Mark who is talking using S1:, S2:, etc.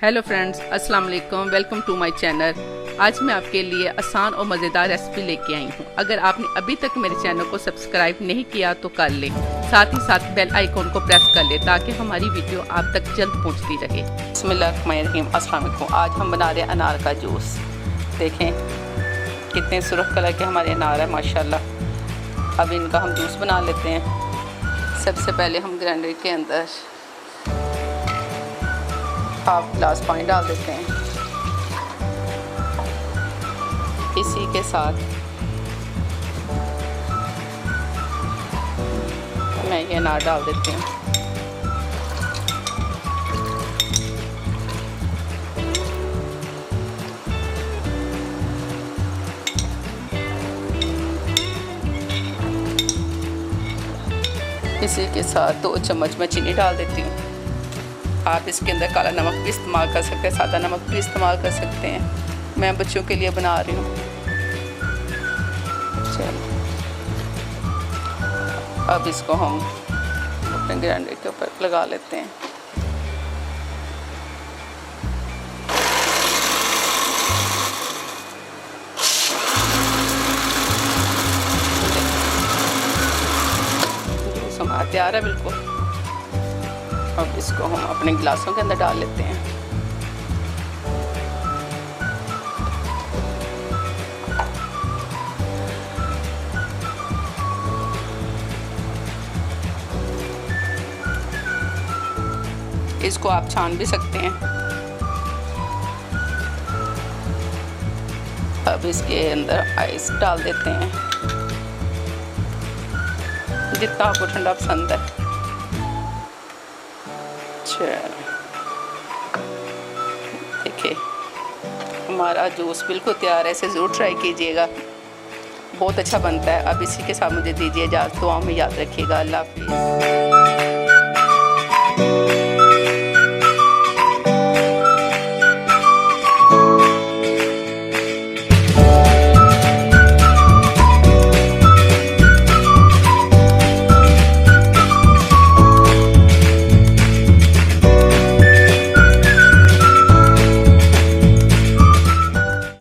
S1: Hello friends, अस्सलाम वालेकुम। Welcome to my channel. आज मैं आपके लिए आसान और मज़ेदार रेसिपी लेके आई हूँ। अगर आपने अभी तक मेरे चैनल को सब्सक्राइब नहीं किया तो कर लें, साथ ही साथ बेल आइकॉन को प्रेस कर लें ताकि हमारी वीडियो आप तक जल्द पहुँचती रहे। बिस्मिल्लाहिर्रहमानिर्रहीम। अस्सलाम वालेकुम। आज हम बना रहे हैं अनार का जूस। देखें कितने सुर्ख कलर के हमारे अनार है माशाल्लाह। अब इनका हम जूस बना लेते हैं। सबसे पहले हम ग्राइंडर के अंदर हाफ गिलास पानी डाल देते हैं। इसी के साथ मैं ये अनार डाल देती हूँ। इसी के साथ 2 चम्मच मैं चीनी डाल देती हूँ। आप इसके अंदर काला नमक भी इस्तेमाल कर सकते हैं, सादा नमक भी इस्तेमाल कर सकते हैं। मैं बच्चों के लिए बना रही हूँ। चलो अब इसको हम अपने ग्राइंडर के ऊपर लगा लेते हैं। जूस हमारा तैयार है बिल्कुल। अब इसको हम अपने गिलासों के अंदर डाल लेते हैं। इसको आप छान भी सकते हैं। अब इसके अंदर आइस डाल देते हैं, जितना आपको ठंडा पसंद है। देखिए हमारा जूस बिल्कुल तैयार है। इसे ज़रूर ट्राई कीजिएगा, बहुत अच्छा बनता है। अब इसी के साथ मुझे दीजिए इजाज़त। दुआओं में याद रखिएगा। अल्लाह हाफिज़।